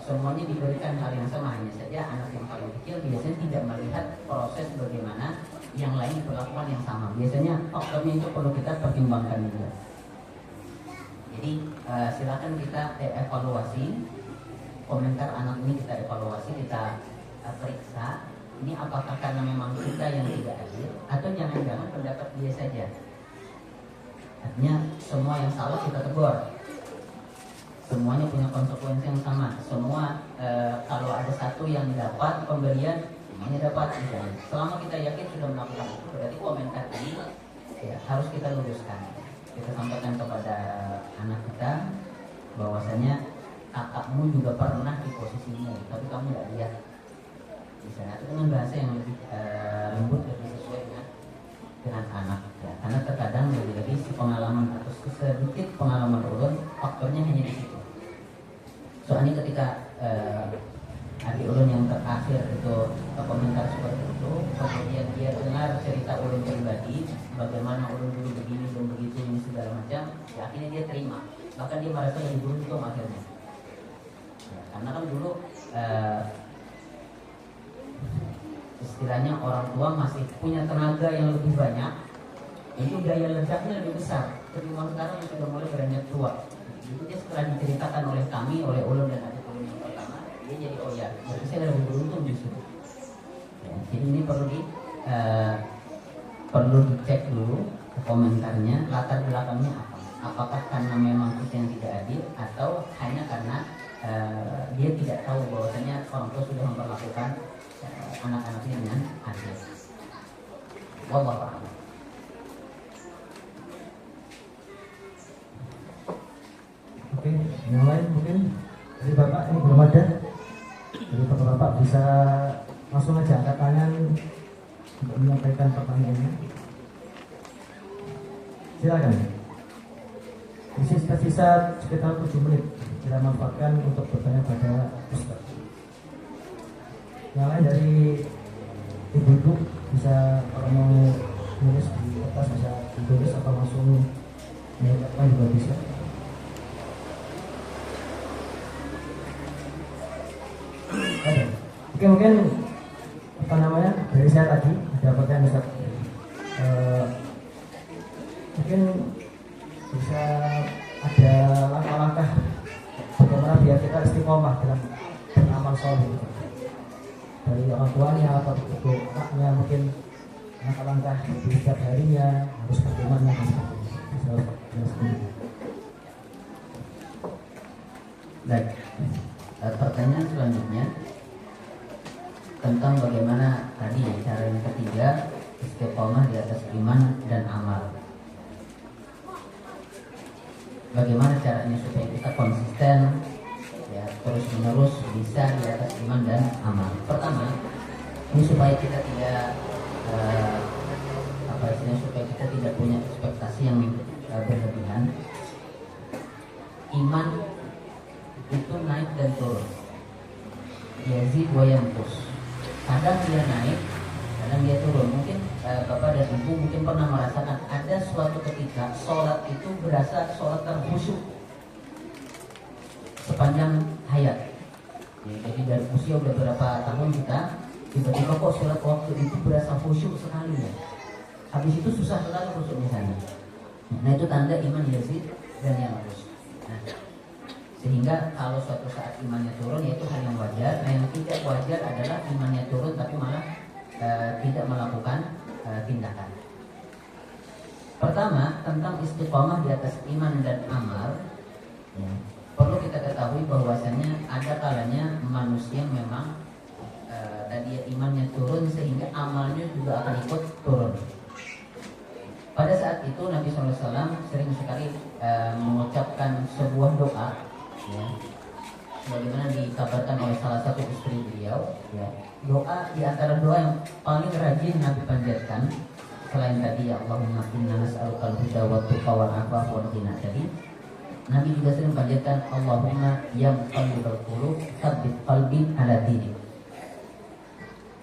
Semuanya diberikan hal yang sama, hanya saja anak yang paling kecil biasanya tidak melihat proses bagaimana yang lain diperlakukan yang sama. Biasanya faktornya itu perlu kita pertimbangkan juga. Jadi silakan kita evaluasi komentar anak ini, kita evaluasi, kita periksa ini apakah karena memang kita yang tidak adil atau jangan-jangan pendapat dia saja. Artinya semua yang salah kita tegur. Semuanya punya konsekuensi yang sama. Semua kalau ada satu yang dapat pemberian, semuanya dapat misalnya. Selama kita yakin sudah melakukan itu, berarti komentar ini ya, harus kita luruskan. Kita sampaikan kepada anak kita bahwasanya kakakmu juga pernah di posisimu, tapi kamu tidak lihat. Misalnya itu dengan bahasa yang lebih lembut, lebih sesuai dengan anak. Ya. Karena terkadang lagi-lagi si pengalaman atau sedikit pengalaman ulun faktornya hanya di situ. Soalnya ketika adik ulun yang terakhir itu komentar seperti itu, kemudian dia dengar cerita ulun pribadi, bagaimana ulun dulu begini dan begitu ini segala macam, ya akhirnya dia terima. Bahkan dia merasa lebih beruntung akhirnya. Ya, karena kan dulu istilahnya orang tua masih punya tenaga yang lebih banyak, itu daya ledaknya lebih besar. Ketimbang sekarang yang sudah mulai beranjak tua. Itu dia setelah diceritakan oleh kami, oleh ulun dan adik ulun yang pertama, dia jadi oh ya, berarti saya lebih beruntung justru. Ya, jadi ini perlu dicek dulu komentarnya, latar belakangnya apa. Apakah karena memang kita yang tidak adil atau hanya karena dia tidak tahu bahwasanya orang tua sudah memperlakukan anak-anaknya dengan adil. Wallahu a'lam. Oke, yang lain mungkin dari Bapak ini belum ada. Jadi Bapak bisa langsung aja angkat tangan untuk menyampaikan pertanyaannya. Silakan. Masih tersisa sekitar 7 menit. Kita manfaatkan untuk bertanya pada Ustaz. Yang lain dari ibu-ibu bisa, kalau mau nulis di kertas bisa ditulis atau langsung menyampaikan juga bisa. Oke, mungkin apa namanya dari saya tadi ada pertanyaan Ustaz. Mungkin bisa ada langkah-langkah bagaimana biar kita istiqomah dalam beramal soleh dari orang tuanya atau ibu anaknya, mungkin langkah-langkah di setiap harinya harus bagaimana. Baik, pertanyaan selanjutnya tentang bagaimana tadi cara yang ketiga, istiqomah di atas iman dan amal. Bagaimana caranya supaya kita konsisten, ya, terus menerus bisa di atas iman dan amal. Pertama, ini supaya kita tidak supaya kita tidak punya ekspektasi yang berlebihan. Iman itu naik dan turun, yazid wa yanqus. Kadang dia naik, kadang dia turun. Mungkin Bapak dan Ibu mungkin pernah merasakan ada suatu ketika sholat itu berasa sholat terkhusyuk sepanjang hayat. Ya, jadi dari usia beberapa tahun kita tiba-tiba kok sholat waktu itu berasa khusyuk sekali ya. Habis itu susah sekali khusyuk misalnya. Nah itu tanda iman yazid dan yanqus. Nah, sehingga kalau suatu saat imannya turun, yaitu hal yang wajar. Nah yang tidak wajar adalah imannya turun tapi malah tidak melakukan tindakan. Pertama, tentang istiqomah di atas iman dan amal, ya, perlu kita ketahui bahwasanya ada kalanya manusia memang tadi imannya turun sehingga amalnya juga akan ikut turun. Pada saat itu Nabi SAW sering sekali mengucapkan sebuah doa, ya, bagaimana dikabarkan oleh salah satu istri beliau, ya, doa di antara doa yang paling rajin Nabi panjatkan selain tadi ya Allahumma inna nas'alukal huda wa tuqa wal afafa wal ghina tadi, Nabi juga sering panjatkan Allahumma ya muqallibal qulub tsabbit qalbi ala dinik.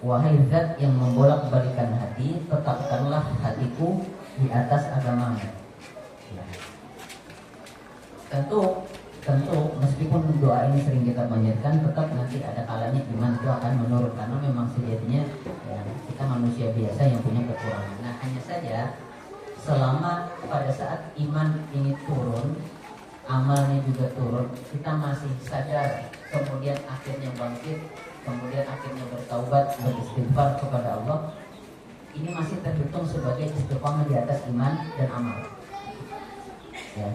Wahai zat yang membolak-balikan hati, tetapkanlah hatiku di atas agamamu. Ya. Tentu meskipun doa ini sering kita panjatkan, tetap nanti ada kalanya iman itu akan menurun karena memang sejatinya ya, kita manusia biasa yang punya kekurangan. Nah, hanya saja selama pada saat iman ini turun, amalnya juga turun, kita masih sadar, kemudian akhirnya bangkit, kemudian akhirnya bertaubat, beristighfar kepada Allah, ini masih terhitung sebagai istiqomah di atas iman dan amal. Ya.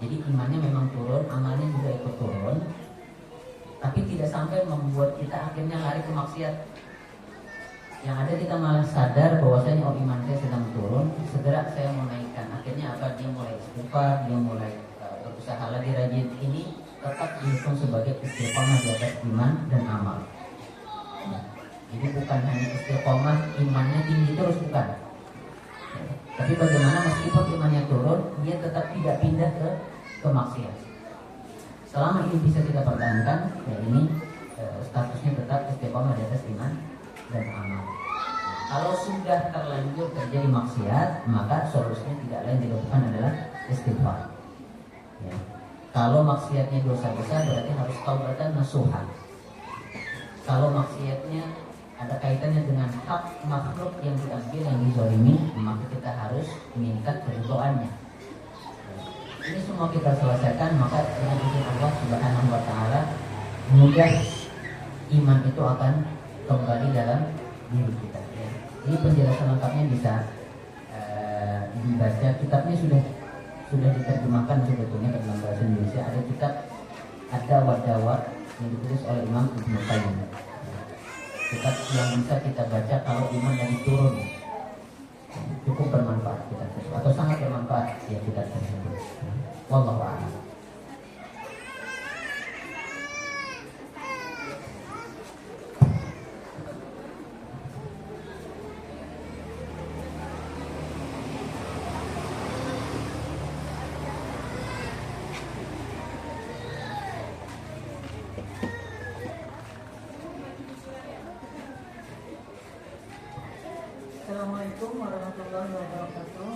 Jadi imannya memang turun, amalnya juga ikut turun, tapi tidak sampai membuat kita akhirnya lari ke maksiat. Yang ada kita malah sadar bahwasanya oh iman saya sedang turun, segera saya mau naikkan. Akhirnya apa? Dia mulai istighfar, dia mulai berusaha lagi rajin. Ini tetap dihitung sebagai istiqomah di atas iman dan amal. Jadi bukan hanya istiqomah imannya tinggi terus, bukan. Tapi bagaimana meskipun imannya turun, dia tetap tidak pindah ke maksiat. Selama ini bisa kita pertahankan, ya ini statusnya tetap istiqomah di atas iman dan amal. Kalau sudah terlanjur terjadi maksiat, maka solusinya tidak lain dilakukan adalah istighfar. Ya. Kalau maksiatnya dosa besar, berarti harus taubatan nasuha. Kalau maksiatnya ada kaitannya dengan hak makhluk yang diambil, yang dizalimi, maka kita harus meningkat keridhoannya. Ini semua kita selesaikan, maka dengan izin Allah Subhanahu wa taala mudah iman itu akan kembali dalam diri kita. Ya. Ini penjelasan lengkapnya bisa dibaca. Kitabnya sudah diterjemahkan sebetulnya dalam bahasa Indonesia. Ada kitab Ad-Dawa yang ditulis oleh Imam Ibnu Qayyim. Kitab yang bisa kita baca kalau iman lagi turun, cukup bermanfaat kita tersebut, atau sangat bermanfaat ya kita tersebut. Wallahu a'lam. Assalamualaikum warahmatullahi wabarakatuh.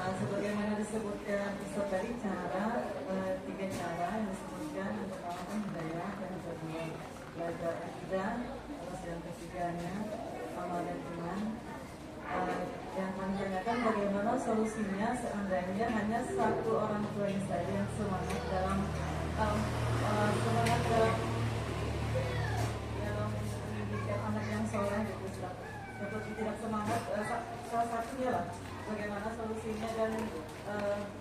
Sebagaimana disebutkan Ustaz tadi, tiga cara yang disebutkan. Yang pertama kan hidayah, yang kedua belajar akidah, terus yang ketiganya amal dan iman. Yang kami tanyakan bagaimana solusinya seandainya hanya satu orang tuanya saja yang semangat dalam mendidik anak yang soleh gitu, Ustaz. Seperti tidak semangat, salah satunya lah bagaimana solusinya dan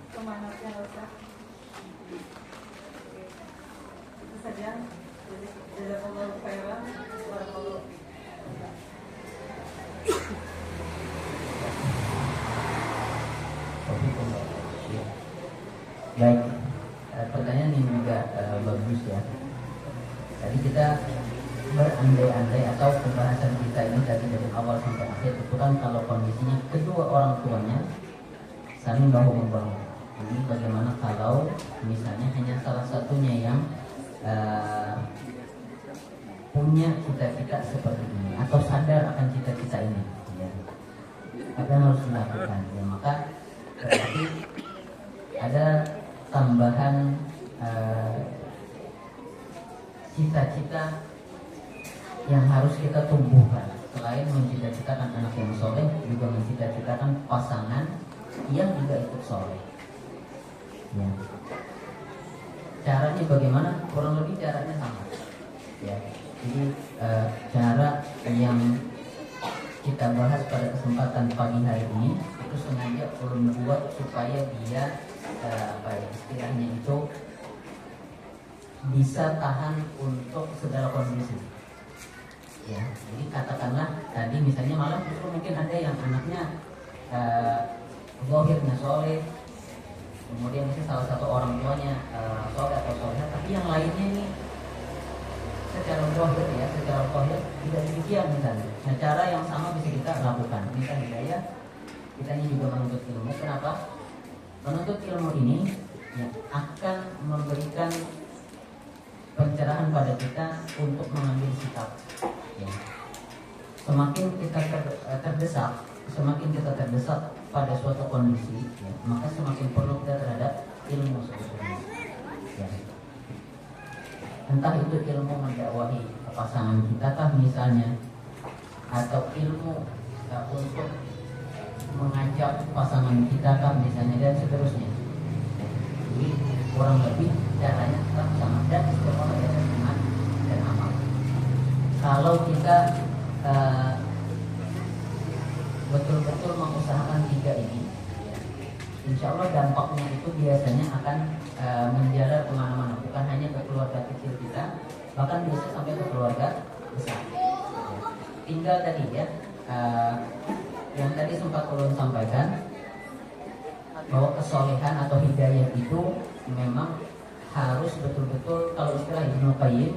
semangatnya Ustaz. Itu saja. Jazakallahu khairan. Barakallahu fiik. Baik, pertanyaan ini juga bagus ya. Tadi kita berandai-andai atau pembahasan kita ini tadi dari awal sampai akhir itu kan kalau kondisinya kedua orang tuanya saling bahu-membahu. Ini bagaimana kalau misalnya hanya salah satunya yang punya cita-cita seperti ini atau sadar akan cita-cita ini, ya. Apa yang harus dilakukan? Ya, maka berarti ada tambahan cita-cita yang harus kita tumbuhkan. Selain mencita-citakan anak yang soleh, juga mencita-citakan pasangan yang juga ikut soleh. Ya. Caranya bagaimana? Kurang lebih caranya sama. Ya. Jadi cara yang kita kita bahas pada kesempatan pagi hari ini itu sengaja ulun buat supaya dia istilahnya itu bisa tahan untuk segala kondisi. Ya, jadi katakanlah tadi misalnya malam justru mungkin ada yang anaknya zahirnya soleh, kemudian misalnya salah satu orang tuanya soleh atau soleh, tapi yang lainnya ini secara zahir ya, secara zahir tidak demikian misalnya. Nah, cara yang sama bisa kita lakukan. Minta hidayah, kita ini juga menuntut ilmu. Kenapa? Menuntut ilmu ini ya, akan memberikan pencerahan pada kita untuk mengambil sikap. Ya. Semakin kita terdesak, semakin kita terdesak pada suatu kondisi, ya, maka semakin perlu kita terhadap ilmu sebetulnya. Ya. Entah itu ilmu mendakwahi pasangan kita kah misalnya, atau ilmu untuk mengajak pasangan kita kah misalnya, dan seterusnya. Jadi kurang lebih caranya tetap sama dan istiqomah di atas iman dan amal. Kalau kita betul-betul mengusahakan tiga ini, ya, insya Allah dampaknya itu biasanya akan menjalar kemana-mana, bukan hanya ke keluarga kecil kita, bahkan bisa sampai ke keluarga besar. Ya. Tinggal tadi ya, yang tadi sempat ulun sampaikan bahwa kesolehan atau hidayah itu memang harus betul-betul, kalau istilah Ibnu Qayyim,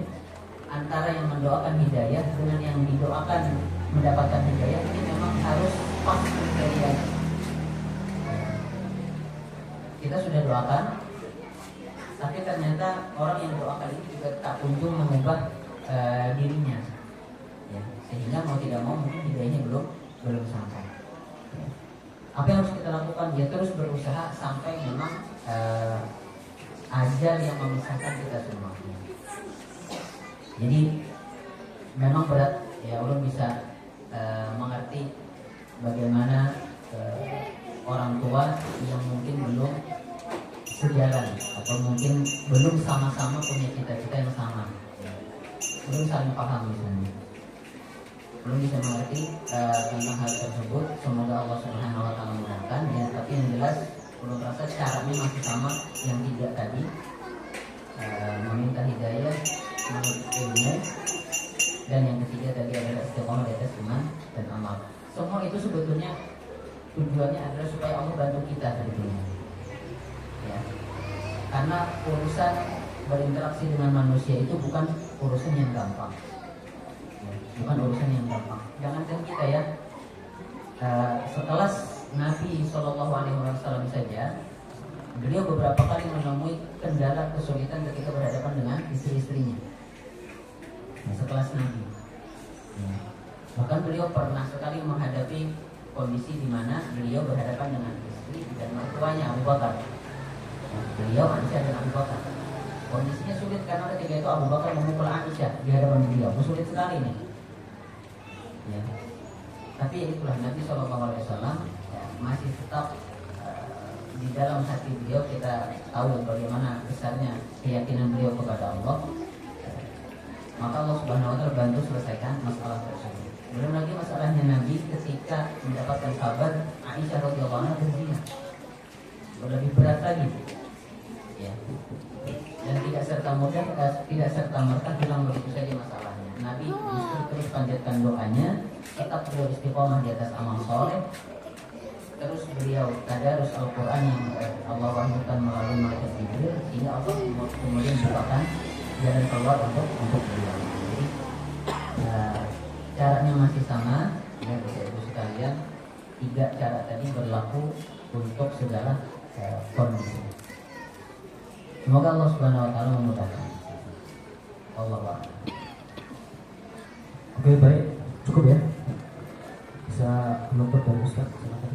antara yang mendoakan hidayah dengan yang didoakan mendapatkan hidayah ini memang harus pas kriterianya. Kita sudah doakan, tapi ternyata orang yang doakan ini juga tak kunjung mengubah dirinya, ya, sehingga mau tidak mau mungkin hidayahnya belum sampai. Ya. Apa yang harus kita lakukan? Ya terus berusaha sampai memang ajal yang memisahkan kita semua. Jadi memang berat ya, ulun bisa mengerti bagaimana orang tua yang mungkin belum sejalan atau mungkin belum sama-sama punya cita-cita yang sama, belum saling paham misalnya, belum bisa mengerti tentang hal tersebut. Semoga Allah Subhanahu Wa Taala mudahkan ya. Tapi yang jelas belum rasa caranya masih sama yang tiga tadi, meminta hidayah, menuntut ilmu, dan yang ketiga tadi adalah istiqomah di atas iman dan amal. Semua itu sebetulnya tujuannya adalah supaya Allah bantu kita sebetulnya. Ya. Karena urusan berinteraksi dengan manusia itu bukan urusan yang gampang. Ya. Bukan urusan yang gampang. Jangankan kita ya, sekelas Nabi SAW saja, beliau beberapa kali menemui kendala kesulitan ketika berhadapan dengan istri-istrinya. Nah, sekelas Nabi. Ya. Bahkan beliau pernah sekali menghadapi kondisi di mana beliau berhadapan dengan istri dan mertuanya Abu Bakar. Nah, beliau Aisyah dan Abu Bakar. Kondisinya sulit karena ketika itu Abu Bakar memukul Aisyah di hadapan beliau. Sulit sekali nih. Ya. Tapi itulah Nabi SAW ya, masih tetap di dalam hati beliau kita tahu bagaimana besarnya keyakinan beliau kepada Allah. Maka Allah Subhanahu Wa Taala bantu selesaikan masalah tersebut. Belum lagi masalahnya Nabi ketika mendapatkan kabar Aisyah radhiyallahu anha berzina, lebih berat lagi, ya. Dan tidak serta merta hilang begitu saja masalahnya. Nabi justru terus panjatkan doanya, tetap beliau istiqomah di atas amal soleh. Terus beliau tadarus Al-Quran yang Allah wahyukan melalui malaikat Jibril, sehingga Allah kemudian bukakan jalan keluar untuk beliau. Jadi caranya masih sama, ya Bapak-Ibu sekalian. Tiga cara tadi berlaku untuk segala kondisi. Semoga Allah Subhanahu Wa Taala memudahkan. Allahu Akbar. Oke, baik, cukup ya. Bisa menutup dari Ustaz. Silakan.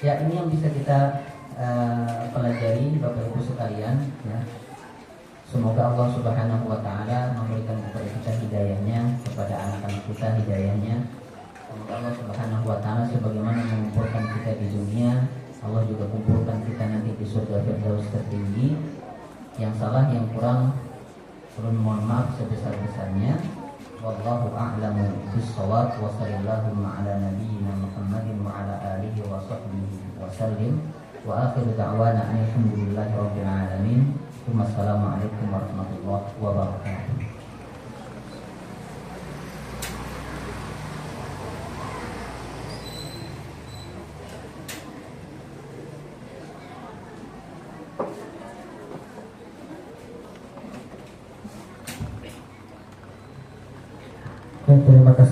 Ya, ini yang bisa kita pelajari Bapak-Ibu sekalian. Ya. Semoga Allah Subhanahu Wa Taala memberikan kepada kita hidayahnya, kepada anak-anak kita hidayahnya. Semoga Allah Subhanahu Wa Taala sebagaimana mengumpulkan kita di dunia, Allah juga kumpulkan kita nanti di surga Firdaus tertinggi. Yang salah, yang kurang, mohon maaf sebesar-besarnya. Wallahu a'lamu bis-shawab. Wa sallallahu ala nabiyyina Muhammadin wa ala alihi wa sahbihi wa sallim. Wa akhiru da'wana alhamdulillahi rabbil alamin. Wassalamualaikum warahmatullahi wabarakatuh. Terima kasih.